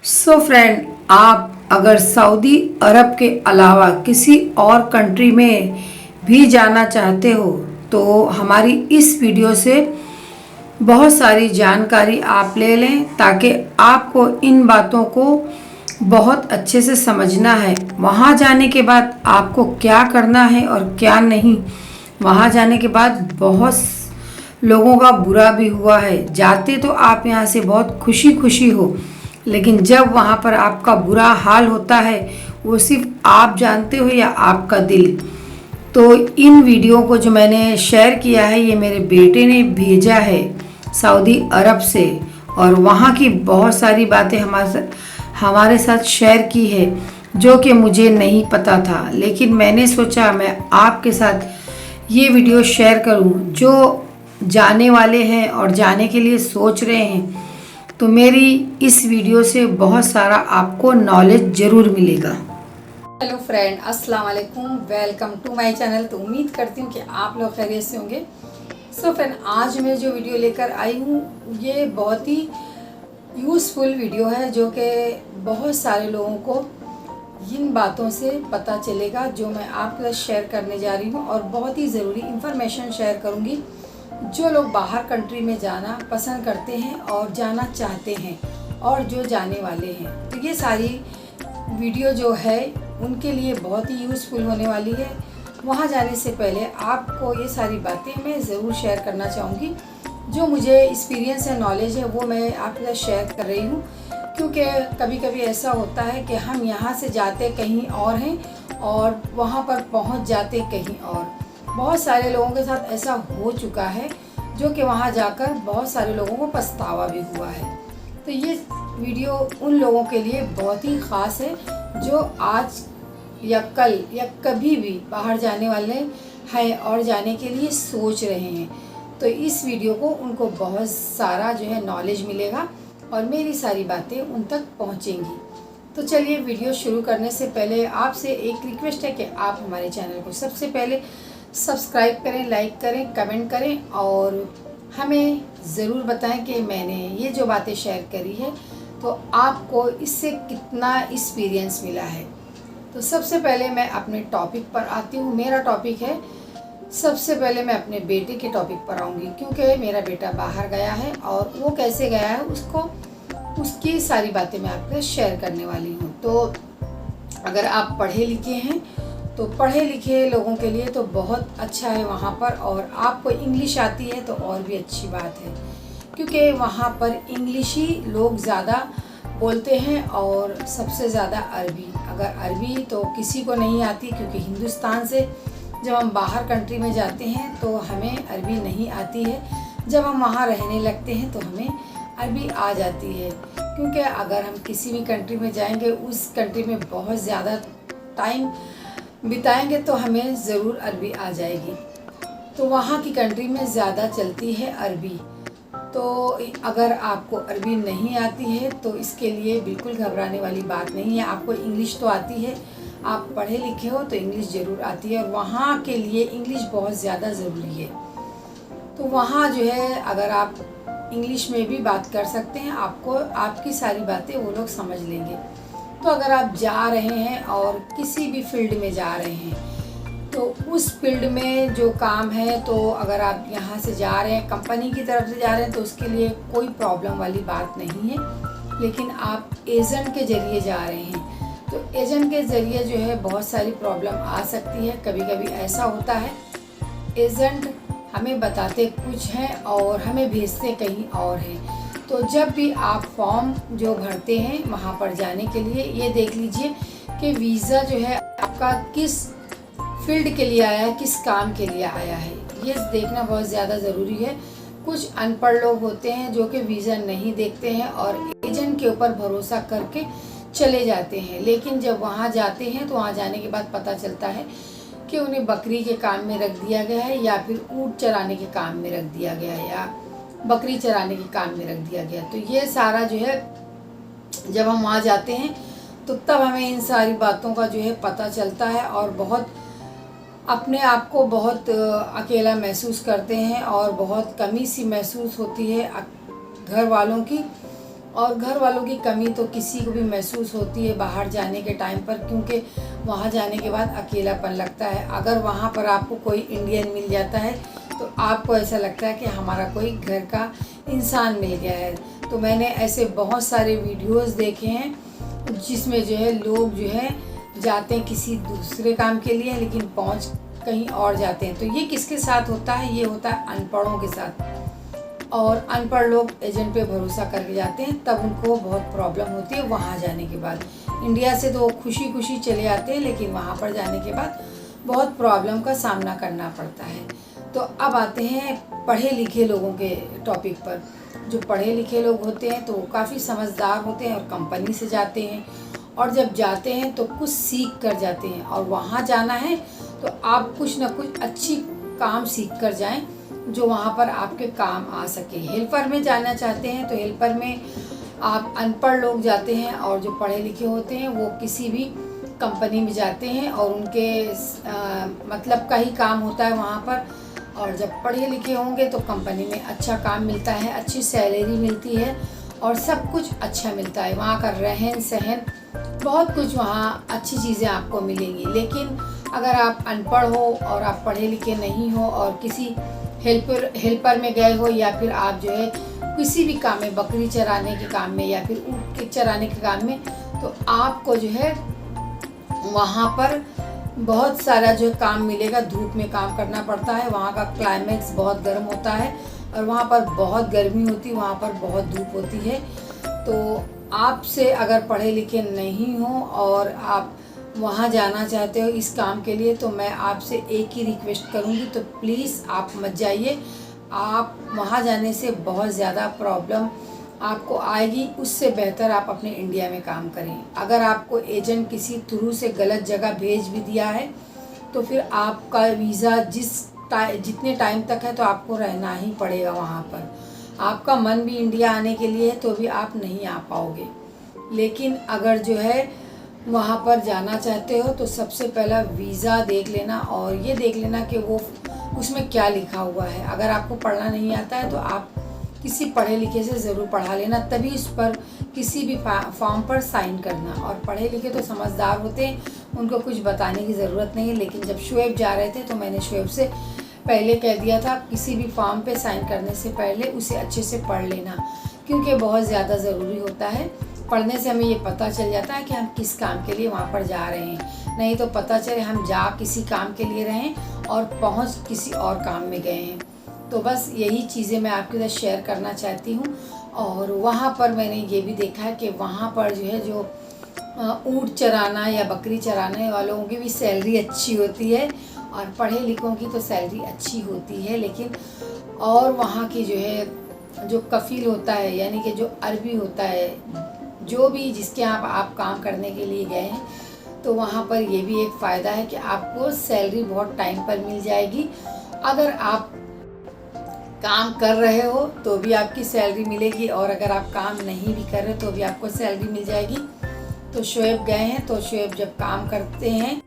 So friend, आप अगर Saudi अरब के अलावा किसी और कंट्री में भी जाना चाहते हो तो हमारी इस वीडियो से बहुत सारी जानकारी आप ले लें ताकि आपको इन बातों को बहुत अच्छे से समझना है। वहाँ जाने के बाद आपको क्या करना है और क्या नहीं। वहाँ जाने के बाद बहुत लोगों का बुरा भी हुआ है। जाते तो आप यहाँ से बहुत खुशी खुशी हो, लेकिन जब वहाँ पर आपका बुरा हाल होता है वो सिर्फ आप जानते हो या आपका दिल। तो इन वीडियो को जो मैंने शेयर किया है ये मेरे बेटे ने भेजा है सऊदी अरब से, और वहाँ की बहुत सारी बातें हमारे साथ शेयर की है जो कि मुझे नहीं पता था। लेकिन मैंने सोचा मैं आपके साथ ये वीडियो शेयर करूं। जो जाने वाले हैं और जाने के लिए सोच रहे हैं तो मेरी इस वीडियो से बहुत सारा आपको नॉलेज ज़रूर मिलेगा। हेलो फ्रेंड, अस्सलाम वालेकुम, वेलकम टू माय चैनल। तो उम्मीद करती हूँ कि आप लोग खैरियत से होंगे। सो फ्रेंड, आज मैं जो वीडियो लेकर आई हूँ ये बहुत ही यूज़फुल वीडियो है जो कि बहुत सारे लोगों को इन बातों से पता चलेगा जो मैं आपके साथ शेयर करने जा रही हूँ, और बहुत ही ज़रूरी इंफॉर्मेशन शेयर करूँगी जो लोग बाहर कंट्री में जाना पसंद करते हैं और जाना चाहते हैं और जो जाने वाले हैं। तो ये सारी वीडियो जो है उनके लिए बहुत ही यूज़फुल होने वाली है। वहाँ जाने से पहले आपको ये सारी बातें मैं ज़रूर शेयर करना चाहूँगी। जो मुझे एक्सपीरियंस है, नॉलेज है, वो मैं आपके साथ शेयर कर रही हूँ, क्योंकि कभी कभी ऐसा होता है कि हम यहाँ से जाते कहीं और हैं और वहाँ पर पहुँच जाते कहीं और। बहुत सारे लोगों के साथ ऐसा हो चुका है जो कि वहाँ जाकर बहुत सारे लोगों को पछतावा भी हुआ है। तो ये वीडियो उन लोगों के लिए बहुत ही ख़ास है जो आज या कल या कभी भी बाहर जाने वाले हैं और जाने के लिए सोच रहे हैं। तो इस वीडियो को उनको बहुत सारा जो है नॉलेज मिलेगा और मेरी सारी बातें उन तक पहुंचेंगी। तो चलिए, वीडियो शुरू करने से पहले आपसे एक रिक्वेस्ट है कि आप हमारे चैनल को सबसे पहले सब्सक्राइब करें, लाइक करें, कमेंट करें और हमें ज़रूर बताएं कि मैंने ये जो बातें शेयर करी है तो आपको इससे कितना एक्सपीरियंस मिला है। तो सबसे पहले मैं अपने टॉपिक पर आती हूँ। मेरा टॉपिक है, सबसे पहले मैं अपने बेटे के टॉपिक पर आऊँगी, क्योंकि मेरा बेटा बाहर गया है और वो कैसे गया है उसकी सारी बातें मैं आपके शेयर करने वाली हूँ। तो अगर आप पढ़े लिखे हैं तो पढ़े लिखे लोगों के लिए तो बहुत अच्छा है वहाँ पर, और आपको इंग्लिश आती है तो और भी अच्छी बात है, क्योंकि वहाँ पर इंग्लिश ही लोग ज़्यादा बोलते हैं और सबसे ज़्यादा अरबी। अगर अरबी तो किसी को नहीं आती, क्योंकि हिंदुस्तान से जब हम बाहर कंट्री में जाते हैं तो हमें अरबी नहीं आती है। जब हम वहाँ रहने लगते हैं तो हमें अरबी आ जाती है, क्योंकि अगर हम किसी भी कंट्री में जाएंगे, उस कंट्री में बहुत ज़्यादा टाइम बिताएंगे तो हमें ज़रूर अरबी आ जाएगी। तो वहाँ की कंट्री में ज़्यादा चलती है अरबी। तो अगर आपको अरबी नहीं आती है तो इसके लिए बिल्कुल घबराने वाली बात नहीं है। आपको इंग्लिश तो आती है, आप पढ़े लिखे हो तो इंग्लिश ज़रूर आती है, और वहाँ के लिए इंग्लिश बहुत ज़्यादा ज़रूरी है। तो वहाँ जो है अगर आप इंग्लिश में भी बात कर सकते हैं, आपको आपकी सारी बातें वो लोग समझ लेंगे। तो अगर आप जा रहे हैं और किसी भी फील्ड में जा रहे हैं तो उस फील्ड में जो काम है, तो अगर आप यहाँ से जा रहे हैं, कंपनी की तरफ से जा रहे हैं, तो उसके लिए कोई प्रॉब्लम वाली बात नहीं है। लेकिन आप एजेंट के ज़रिए जा रहे हैं तो एजेंट के ज़रिए जो है बहुत सारी प्रॉब्लम आ सकती है। कभी कभी ऐसा होता है एजेंट हमें बताते कुछ हैं और हमें भेजते कहीं और हैं। तो जब भी आप फॉर्म जो भरते हैं वहाँ पर जाने के लिए, ये देख लीजिए कि वीज़ा जो है आपका किस फील्ड के लिए आया है, किस काम के लिए आया है, ये देखना बहुत ज़्यादा ज़रूरी है। कुछ अनपढ़ लोग होते हैं जो कि वीज़ा नहीं देखते हैं और एजेंट के ऊपर भरोसा करके चले जाते हैं, लेकिन जब वहाँ जाते हैं तो वहाँ जाने के बाद पता चलता है कि उन्हें बकरी के काम में रख दिया गया है, या फिर ऊँट चराने के काम में रख दिया गया है, या बकरी चराने के काम में रख दिया गया। तो ये सारा जो है जब हम वहाँ जाते हैं तो तब हमें इन सारी बातों का जो है पता चलता है, और बहुत अपने आप को बहुत अकेला महसूस करते हैं और बहुत कमी सी महसूस होती है घर वालों की और घर वालों की कमी तो किसी को भी महसूस होती है बाहर जाने के टाइम पर, क्योंकि वहाँ जाने के बाद अकेलापन लगता है। अगर वहाँ पर आपको कोई इंडियन मिल जाता है तो आपको ऐसा लगता है कि हमारा कोई घर का इंसान मिल गया है। तो मैंने ऐसे बहुत सारे वीडियोस देखे हैं जिसमें जो है लोग जो है जाते हैं किसी दूसरे काम के लिए, लेकिन पहुँच कहीं और जाते हैं। तो ये किसके साथ होता है? ये होता है अनपढ़ों के साथ। और अनपढ़ लोग एजेंट पे भरोसा करके जाते हैं, तब उनको बहुत प्रॉब्लम होती है वहाँ जाने के बाद। इंडिया से तो वो खुशी खुशी चले आते हैं, लेकिन वहाँ पर जाने के बाद बहुत प्रॉब्लम का सामना करना पड़ता है। तो अब आते हैं पढ़े लिखे लोगों के टॉपिक पर। जो पढ़े लिखे लोग होते हैं तो वो काफ़ी समझदार होते हैं और कंपनी से जाते हैं, और जब जाते हैं तो कुछ सीख कर जाते हैं। और वहाँ जाना है तो आप कुछ ना कुछ अच्छी काम सीख कर जाएं जो वहाँ पर आपके काम आ सके। हेल्पर में जाना चाहते हैं तो हेल्पर में आप अनपढ़ लोग जाते हैं, और जो पढ़े लिखे होते हैं वो किसी भी कंपनी में जाते हैं और उनके मतलब का ही काम होता है वहाँ पर। और जब पढ़े लिखे होंगे तो कंपनी में अच्छा काम मिलता है, अच्छी सैलरी मिलती है और सब कुछ अच्छा मिलता है। वहाँ का रहन सहन बहुत कुछ, वहाँ अच्छी चीज़ें आपको मिलेंगी। लेकिन अगर आप अनपढ़ हो और आप पढ़े लिखे नहीं हो और किसी हेल्पर में गए हो, या फिर आप जो है किसी भी काम में, बकरी चराने के काम में या फिर ऊँट के चराने के काम में, तो आपको जो है वहाँ पर बहुत सारा जो काम मिलेगा। धूप में काम करना पड़ता है, वहाँ का क्लाइमेक्स बहुत गर्म होता है और वहाँ पर बहुत गर्मी होती है, वहाँ पर बहुत धूप होती है। तो आपसे अगर पढ़े लिखे नहीं हो और आप वहाँ जाना चाहते हो इस काम के लिए, तो मैं आपसे एक ही रिक्वेस्ट करूँगी, तो प्लीज़ आप मत जाइए। आप वहाँ जाने से बहुत ज़्यादा प्रॉब्लम आपको आएगी। उससे बेहतर आप अपने इंडिया में काम करें। अगर आपको एजेंट किसी थ्रू से गलत जगह भेज भी दिया है तो फिर आपका वीज़ा जितने टाइम तक है तो आपको रहना ही पड़ेगा वहाँ पर। आपका मन भी इंडिया आने के लिए है तो भी आप नहीं आ पाओगे। लेकिन अगर जो है वहाँ पर जाना चाहते हो तो सबसे पहला वीज़ा देख लेना, और ये देख लेना कि वो उसमें क्या लिखा हुआ है। अगर आपको पढ़ना नहीं आता है तो आप किसी पढ़े लिखे से ज़रूर पढ़ा लेना, तभी उस पर किसी भी फॉर्म पर साइन करना। और पढ़े लिखे तो समझदार होते हैं, उनको कुछ बताने की ज़रूरत नहीं है। लेकिन जब शुएब जा रहे थे तो मैंने शुएब से पहले कह दिया था किसी भी फॉर्म पे साइन करने से पहले उसे अच्छे से पढ़ लेना, क्योंकि बहुत ज़्यादा ज़रूरी होता है। पढ़ने से हमें ये पता चल जाता है कि हम किस काम के लिए वहाँ पर जा रहे हैं। नहीं तो पता चले हम जा किसी काम के लिए रहे और पहुँच किसी और काम में गए हैं। तो बस यही चीज़ें मैं आपके साथ शेयर करना चाहती हूँ। और वहाँ पर मैंने ये भी देखा है कि वहाँ पर जो है जो ऊँट चराना या बकरी चराने वालों की भी सैलरी अच्छी होती है, और पढ़े लिखों की तो सैलरी अच्छी होती है। लेकिन और वहाँ की जो है जो कफील होता है, यानी कि जो अरबी होता है, जो भी जिसके यहाँ आप काम करने के लिए गए हैं, तो वहाँ पर ये भी एक फ़ायदा है कि आपको सैलरी बहुत टाइम पर मिल जाएगी। अगर आप काम कर रहे हो तो भी आपकी सैलरी मिलेगी, और अगर आप काम नहीं भी कर रहे तो भी आपको सैलरी मिल जाएगी। तो शुएब गए हैं तो शुएब जब काम करते हैं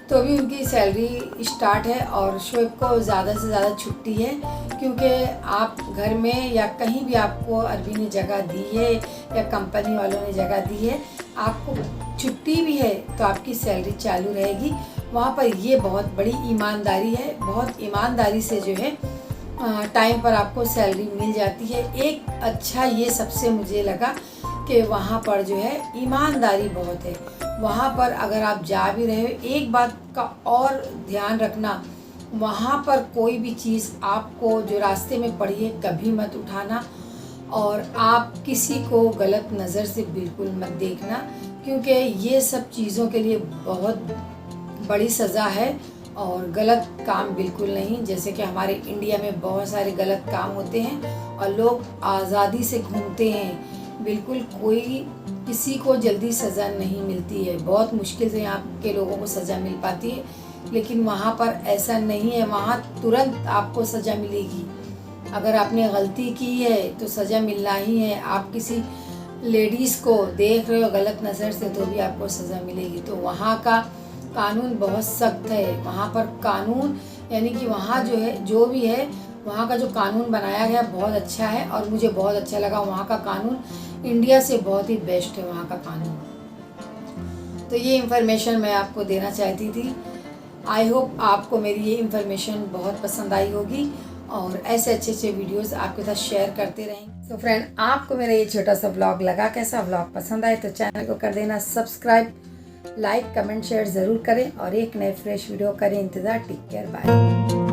तो भी उनकी सैलरी स्टार्ट है, और शुएब को ज़्यादा से ज़्यादा छुट्टी है, क्योंकि आप घर में या कहीं भी आपको अरबी ने जगह दी है या कंपनी वालों ने जगह दी है, आपको छुट्टी भी है तो आपकी सैलरी चालू रहेगी। वहाँ पर ये बहुत बड़ी ईमानदारी है, बहुत ईमानदारी से जो है टाइम पर आपको सैलरी मिल जाती है। एक अच्छा ये सबसे मुझे लगा कि वहाँ पर जो है ईमानदारी बहुत है। वहाँ पर अगर आप जा भी रहे हो, एक बात का और ध्यान रखना, वहाँ पर कोई भी चीज़ आपको जो रास्ते में पड़ी है कभी मत उठाना, और आप किसी को गलत नज़र से बिल्कुल मत देखना, क्योंकि ये सब चीज़ों के लिए बहुत बड़ी सज़ा है। और गलत काम बिल्कुल नहीं, जैसे कि हमारे इंडिया में बहुत सारे गलत काम होते हैं और लोग आज़ादी से घूमते हैं, बिल्कुल कोई किसी को जल्दी सज़ा नहीं मिलती है। बहुत मुश्किल से यहाँ के लोगों को सज़ा मिल पाती है, लेकिन वहाँ पर ऐसा नहीं है। वहाँ तुरंत आपको सज़ा मिलेगी। अगर आपने गलती की है तो सज़ा मिलना ही है। आप किसी लेडीज़ को देख रहे हो गलत नज़र से तो भी आपको सज़ा मिलेगी। तो वहाँ का कानून बहुत सख्त है। वहाँ पर कानून यानी कि वहाँ जो है जो भी है वहाँ का जो कानून बनाया गया बहुत अच्छा है, और मुझे बहुत अच्छा लगा वहाँ का कानून। इंडिया से बहुत ही बेस्ट है वहाँ का पानी। तो ये इन्फॉर्मेशन मैं आपको देना चाहती थी। आई होप आपको मेरी ये इन्फॉर्मेशन बहुत पसंद आई होगी और ऐसे अच्छे वीडियोस आपके साथ शेयर करते रहेंगे। तो फ्रेंड, आपको मेरा ये छोटा सा व्लॉग लगा कैसा? व्लॉग पसंद आए तो चैनल को कर देना सब्सक्राइब, लाइक, कमेंट, शेयर ज़रूर करें और एक नए फ्रेश वीडियो करें इंतज़ार। Take care, bye.